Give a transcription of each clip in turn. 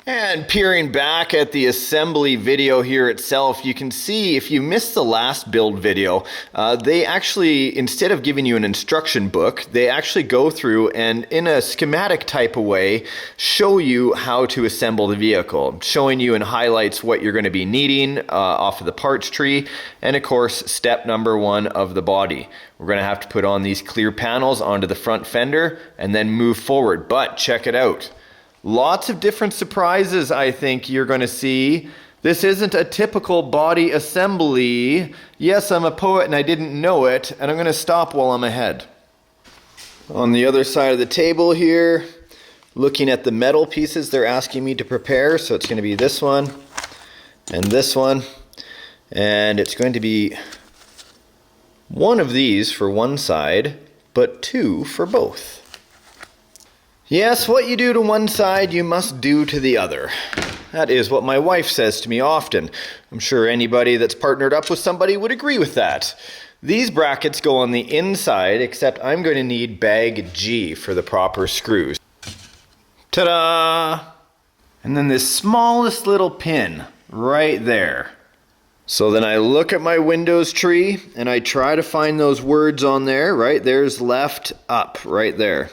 And peering back at the assembly video here itself, you can see if you missed the last build video, they actually, instead of giving you an instruction book, they actually go through and in a schematic type of way, show you how to assemble the vehicle, showing you in highlights what you're going to be needing off of the parts tree, and of course, step number 1 of the body. We're going to have to put on these clear panels onto the front fender and then move forward, but check it out. Lots of different surprises I think you're going to see. This isn't a typical body assembly. Yes, I'm a poet and I didn't know it, and I'm going to stop while I'm ahead. On the other side of the table here, looking at the metal pieces they're asking me to prepare, so it's going to be this one and this one, and it's going to be one of these for one side, but 2 for both. Yes, what you do to one side, you must do to the other. That is what my wife says to me often. I'm sure anybody that's partnered up with somebody would agree with that. These brackets go on the inside, except I'm going to need bag G for the proper screws. Ta-da! And then this smallest little pin right there. So then I look at my Windows tree and I try to find those words on there, right? There's left, up, right there.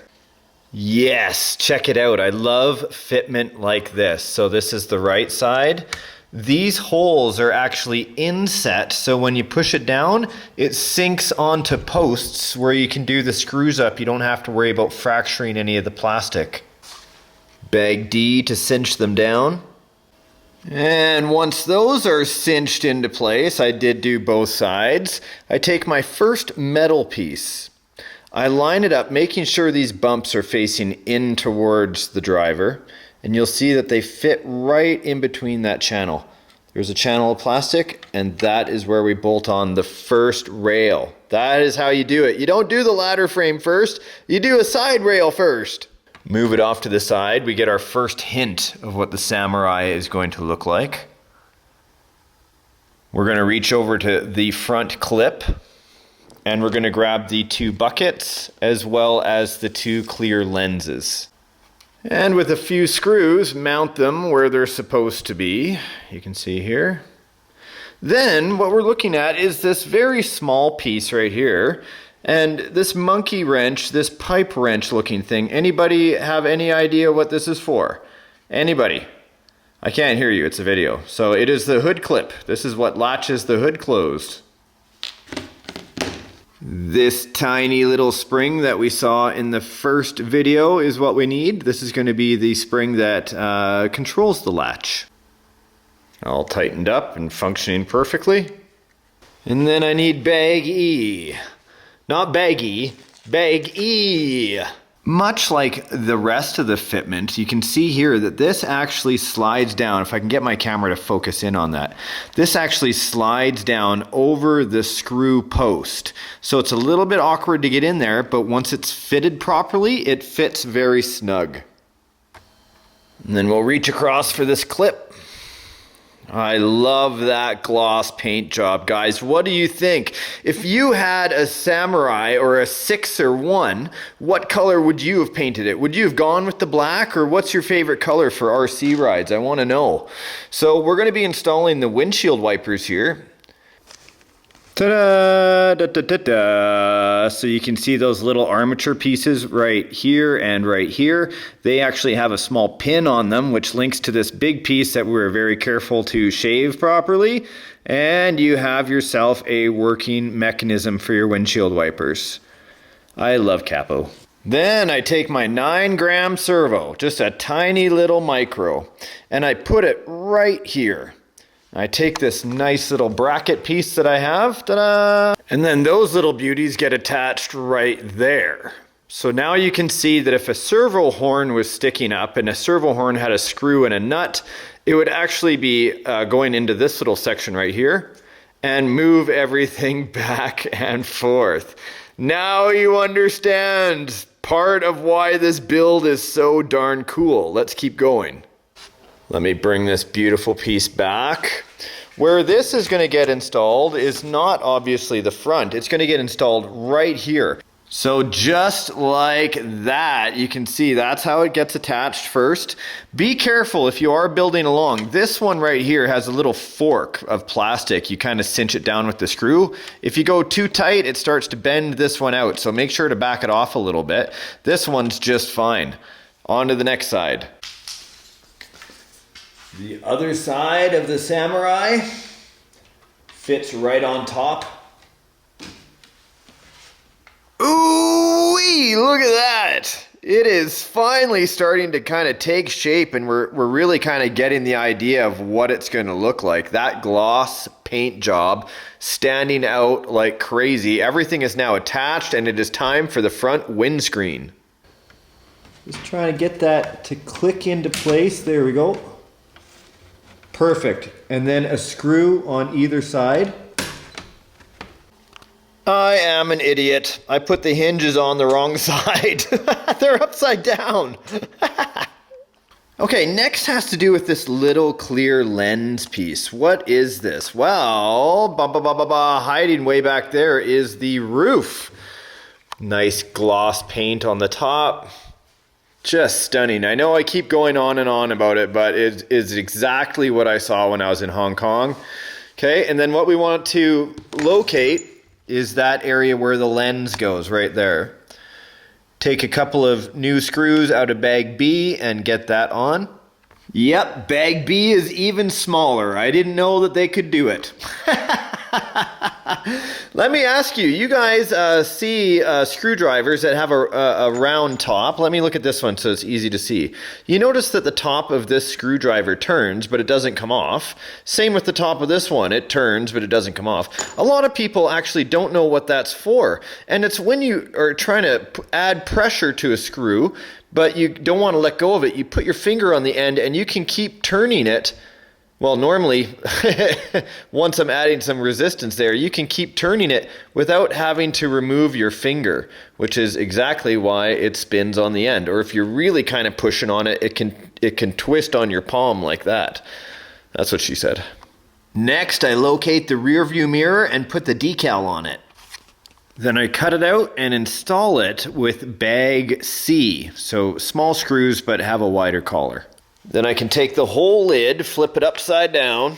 Yes, check it out. I love fitment like this. So this is the right side. These holes are actually inset, so when you push it down, it sinks onto posts where you can do the screws up. You don't have to worry about fracturing any of the plastic. Bag D to cinch them down. And once those are cinched into place, I did do both sides, I take my first metal piece. I line it up, making sure these bumps are facing in towards the driver, and you'll see that they fit right in between that channel. There's a channel of plastic, and that is where we bolt on the first rail. That is how you do it. You don't do the ladder frame first, you do a side rail first. Move it off to the side, we get our first hint of what the Samurai is going to look like. We're going to reach over to the front clip, and we're going to grab the 2 buckets as well as the 2 clear lenses. And with a few screws, mount them where they're supposed to be. You can see here. Then what we're looking at is this very small piece right here. And this monkey wrench, this pipe wrench looking thing. Anybody have any idea what this is for? Anybody? I can't hear you, it's a video. So it is the hood clip. This is what latches the hood closed. This tiny little spring that we saw in the first video is what we need. This is going to be the spring that controls the latch. All tightened up and functioning perfectly. And then I need bag E. Not baggy, bag E. Much like the rest of the fitment, you can see here that this actually slides down. If I can get my camera to focus in on that. This actually slides down over the screw post. So it's a little bit awkward to get in there, but once it's fitted properly, it fits very snug. And then we'll reach across for this clip. I love that gloss paint job, guys. What do you think? If you had a Samurai or a SIXER 1, what color would you have painted it? Would you have gone with the black, or what's your favorite color for RC rides? I want to know. So we're going to be installing the windshield wipers here. Ta-da! Da-da-da-da! So you can see those little armature pieces right here and right here. They actually have a small pin on them, which links to this big piece that we were very careful to shave properly. And you have yourself a working mechanism for your windshield wipers. I love Capo. Then I take my 9-gram servo, just a tiny little micro, and I put it right here. I take this nice little bracket piece that I have, ta-da! And then those little beauties get attached right there. So now you can see that if a servo horn was sticking up and a servo horn had a screw and a nut, it would actually be going into this little section right here and move everything back and forth. Now you understand part of why this build is so darn cool. Let's keep going. Let me bring this beautiful piece back. Where this is going to get installed is not obviously the front. It's going to get installed right here. So just like that, you can see that's how it gets attached first. Be careful if you are building along. This one right here has a little fork of plastic. You kind of cinch it down with the screw. If you go too tight, it starts to bend this one out. So make sure to back it off a little bit. This one's just fine. On to the next side. The other side of the Samurai fits right on top. Ooh-wee, look at that. It is finally starting to kind of take shape, and we're really kind of getting the idea of what it's going to look like. That gloss paint job standing out like crazy. Everything is now attached, and it is time for the front windscreen. Just trying to get that to click into place. There we go. Perfect. And then a screw on either side. I am an idiot. I put the hinges on the wrong side. They're upside down. Okay, next has to do with this little clear lens piece. What is this? Well, hiding way back there is the roof. Nice gloss paint on the top. Just stunning. I know I keep going on and on about it, but it is exactly what I saw when I was in Hong Kong. Okay, and then what we want to locate is that area where the lens goes, right there. Take a couple of new screws out of bag B and get that on. Yep, bag B is even smaller. I didn't know that they could do it. Let me ask you, you guys see screwdrivers that have a round top. Let me look at this one so it's easy to see. You notice that the top of this screwdriver turns, but it doesn't come off. Same with the top of this one. It turns, but it doesn't come off. A lot of people actually don't know what that's for. And it's when you are trying to add pressure to a screw, but you don't want to let go of it. You put your finger on the end and you can keep turning it. Well, normally, once I'm adding some resistance there, you can keep turning it without having to remove your finger, which is exactly why it spins on the end. Or if you're really kind of pushing on it, it can twist on your palm like that. That's what she said. Next, I locate the rear view mirror and put the decal on it. Then I cut it out and install it with bag C. So small screws, but have a wider collar. Then I can take the whole lid, flip it upside down,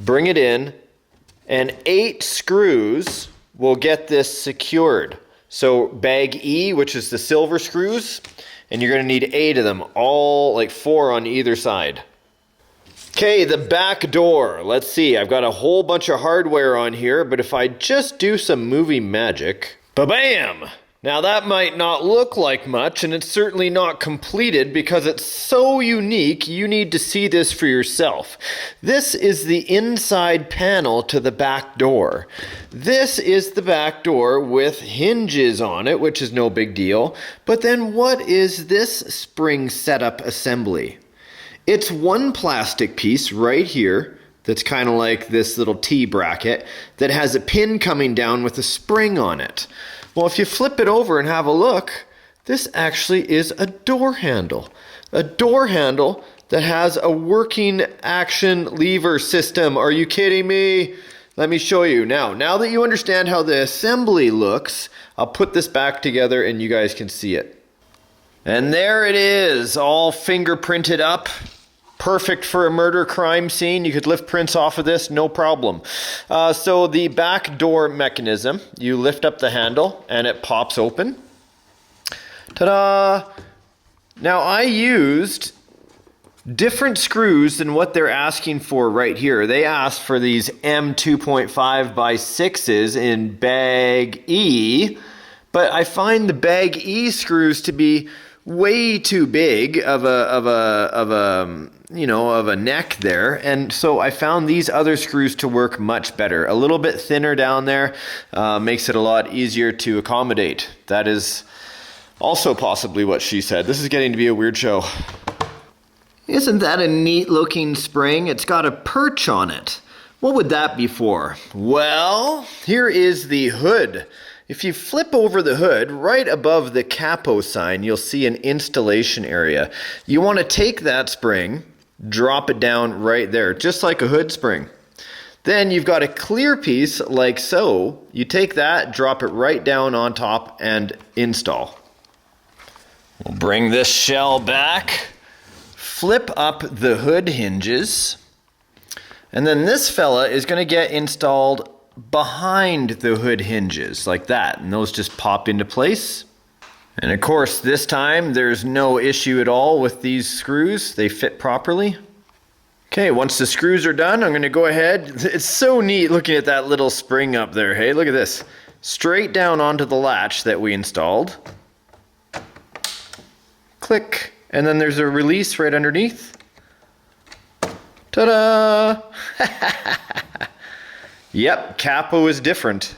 bring it in, and 8 screws will get this secured. So bag E, which is the silver screws, and you're going to need 8 of them, all like 4 on either side. Okay, the back door. Let's see, I've got a whole bunch of hardware on here, but if I just do some movie magic, ba-bam! Now that might not look like much, and it's certainly not completed because it's so unique, you need to see this for yourself. This is the inside panel to the back door. This is the back door with hinges on it, which is no big deal. But then what is this spring setup assembly? It's one plastic piece right here that's kind of like this little T-bracket that has a pin coming down with a spring on it. Well, if you flip it over and have a look, this actually is a door handle. A door handle that has a working action lever system. Are you kidding me? Let me show you. Now that you understand how the assembly looks, I'll put this back together and you guys can see it. And there it is, all fingerprinted up. Perfect for a murder crime scene. You could lift prints off of this, no problem. So the back door mechanism, you lift up the handle and it pops open. Ta-da! Now I used different screws than what they're asking for right here. They asked for these M2.5 by 6s in bag E, but I find the bag E screws to be way too big of a neck there, and so I found these other screws to work much better. A little bit thinner down there makes it a lot easier to accommodate. That is also possibly what she said. This is getting to be a weird show. Isn't that a neat looking spring? It's got a perch on it. What would that be for? Well, here is the hood. If you flip over the hood, right above the Capo sign, you'll see an installation area. You want to take that spring, drop it down right there, just like a hood spring. Then you've got a clear piece like so. You take that, drop it right down on top and install. We'll bring this shell back, flip up the hood hinges, and then this fella is going to get installed behind the hood hinges like that, and those just pop into place. And of course this time there's no issue at all with these screws. They fit properly. Okay, once the screws are done, I'm going to go ahead. It's so neat looking at that little spring up there. Hey, look at this. Straight down onto the latch that we installed. Click. And then there's a release right underneath. Ta-da! Yep, Capo is different.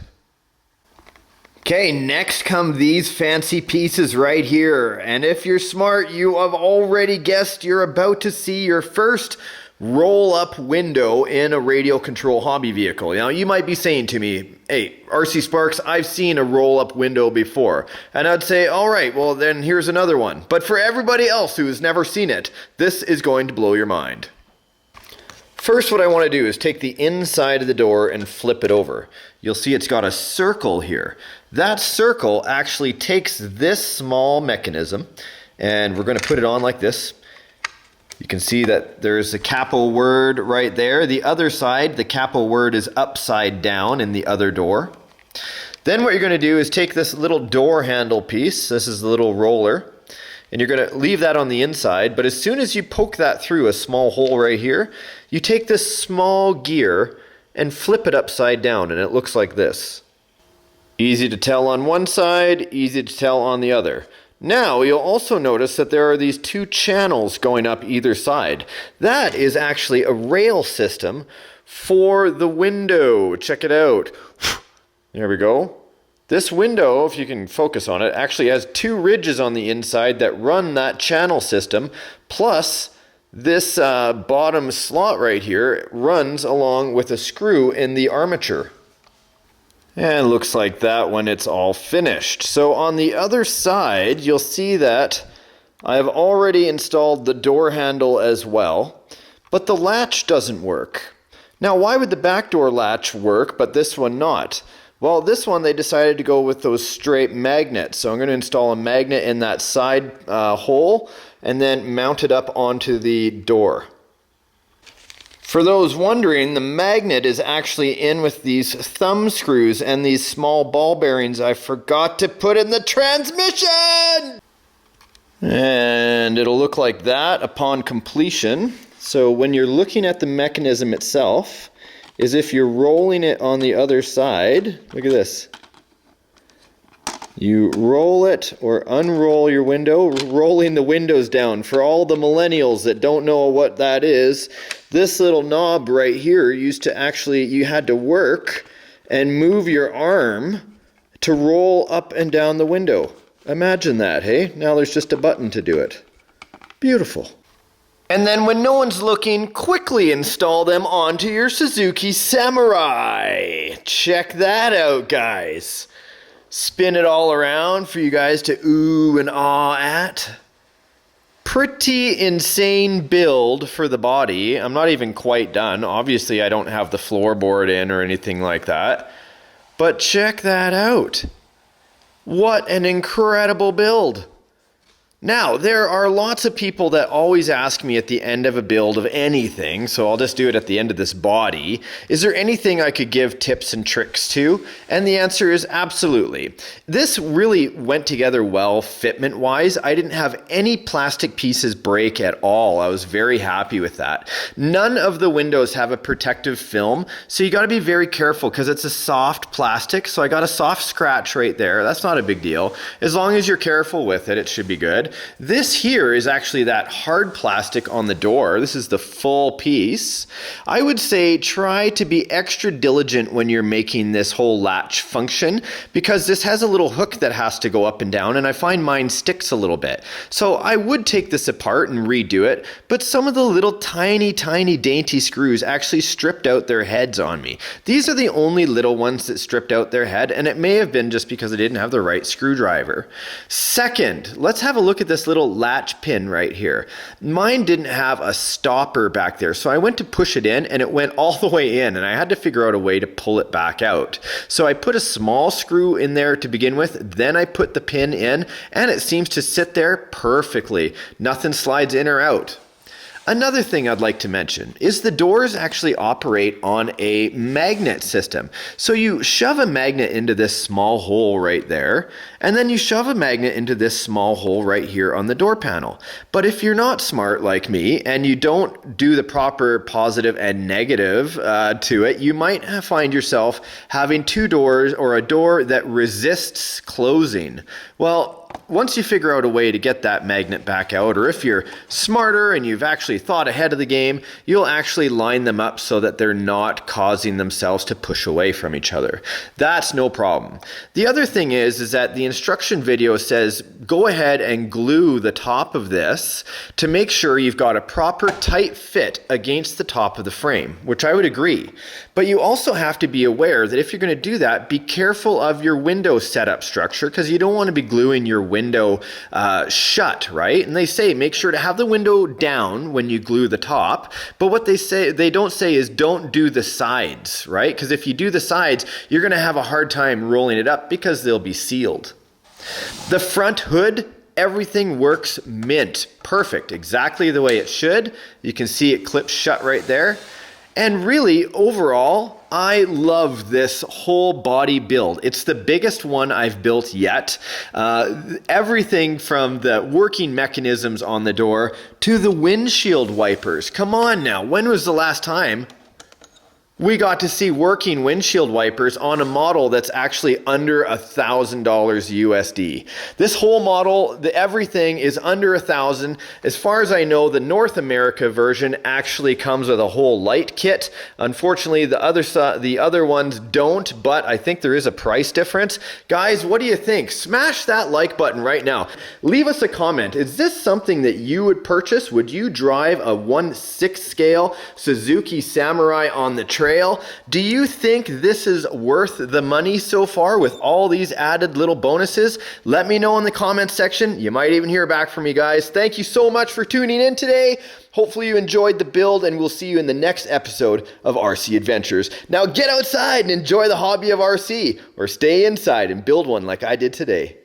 Okay, next come these fancy pieces right here. And if you're smart, you have already guessed you're about to see your first roll-up window in a radio control hobby vehicle. Now, you might be saying to me, hey, RCSparks, I've seen a roll-up window before. And I'd say, all right, well, then here's another one. But for everybody else who has never seen it, this is going to blow your mind. First, what I want to do is take the inside of the door and flip it over. You'll see it's got a circle here. That circle actually takes this small mechanism, and we're going to put it on like this. You can see that there's a Capo word right there. The other side, the Capo word is upside down in the other door. Then what you're going to do is take this little door handle piece, this is the little roller, and you're going to leave that on the inside, but as soon as you poke that through a small hole right here, you take this small gear and flip it upside down, and it looks like this. Easy to tell on one side, easy to tell on the other. Now, you'll also notice that there are these two channels going up either side. That is actually a rail system for the window. Check it out. There we go. This window, if you can focus on it, actually has two ridges on the inside that run that channel system, plus this bottom slot right here runs along with a screw in the armature. And looks like that when it's all finished. So on the other side, you'll see that I've already installed the door handle as well, but the latch doesn't work. Now, why would the back door latch work, but this one not? Well, this one they decided to go with those straight magnets. So I'm going to install a magnet in that side hole and then mount it up onto the door. For those wondering, the magnet is actually in with these thumb screws and these small ball bearings I forgot to put in the transmission! And it'll look like that upon completion. So when you're looking at the mechanism itself, is if you're rolling it on the other side, look at this. You roll it or unroll your window, rolling the windows down. For all the millennials that don't know what that is, this little knob right here used to actually, you had to work and move your arm to roll up and down the window. Imagine that, hey? Now there's just a button to do it. Beautiful. And then when no one's looking, quickly install them onto your Suzuki Samurai. Check that out, guys. Spin it all around for you guys to ooh and ah at. Pretty insane build for the body. I'm not even quite done. Obviously, I don't have the floorboard in or anything like that. But check that out. What an incredible build. Now, there are lots of people that always ask me at the end of a build of anything, so I'll just do it at the end of this body. Is there anything I could give tips and tricks to? And the answer is absolutely. This really went together well fitment-wise. I didn't have any plastic pieces break at all. I was very happy with that. None of the windows have a protective film, so you got to be very careful because it's a soft plastic, so I got a soft scratch right there. That's not a big deal. As long as you're careful with it, it should be good. This here is actually that hard plastic on the door. This is the full piece. I would say try to be extra diligent when you're making this whole latch function because this has a little hook that has to go up and down, and I find mine sticks a little bit. So I would take this apart and redo it, but some of the little tiny dainty screws actually stripped out their heads on me. These are the only little ones that stripped out their head, and it may have been just because I didn't have the right screwdriver. Second, let's have a look look at this little latch pin right here. Mine didn't have a stopper back there, so I went to push it in and it went all the way in, and I had to figure out a way to pull it back out. So I put a small screw in there to begin with, then I put the pin in, and it seems to sit there perfectly. Nothing slides in or out. Another thing I'd like to mention is the doors actually operate on a magnet system. So you shove a magnet into this small hole right there, and then you shove a magnet into this small hole right here on the door panel. But if you're not smart like me and you don't do the proper positive and negative to it, you might find yourself having two doors or a door that resists closing. Well, once you figure out a way to get that magnet back out, or if you're smarter and you've actually thought ahead of the game, you'll actually line them up so that they're not causing themselves to push away from each other. That's no problem. The other thing is that the instruction video says go ahead and glue the top of this to make sure you've got a proper tight fit against the top of the frame, which I would agree. But you also have to be aware that if you're going to do that, be careful of your window setup structure, because you don't want to be gluing your window shut, right? And they say make sure to have the window down when you glue the top, but what they don't say is don't do the sides, right? Because if you do the sides, you're going to have a hard time rolling it up because they'll be sealed. The front hood, everything works mint, perfect, exactly the way it should. You can see it clips shut right there. And really, overall, I love this whole body build. It's the biggest one I've built yet. Everything from the working mechanisms on the door to the windshield wipers. Come on now, when was the last time we got to see working windshield wipers on a model that's actually under $1,000 USD. This whole model, everything is under $1,000. As far as I know, the North America version actually comes with a whole light kit. Unfortunately, the other ones don't, but I think there is a price difference. Guys, what do you think? Smash that like button right now. Leave us a comment. Is this something that you would purchase? Would you drive a 1/6 scale Suzuki Samurai on the trail? Do you think this is worth the money so far with all these added little bonuses? Let me know in the comments section. You might even hear back from me, guys. Thank you so much for tuning in today. Hopefully you enjoyed the build, and we'll see you in the next episode of RC Adventures. Now get outside and enjoy the hobby of RC, or stay inside and build one like I did today.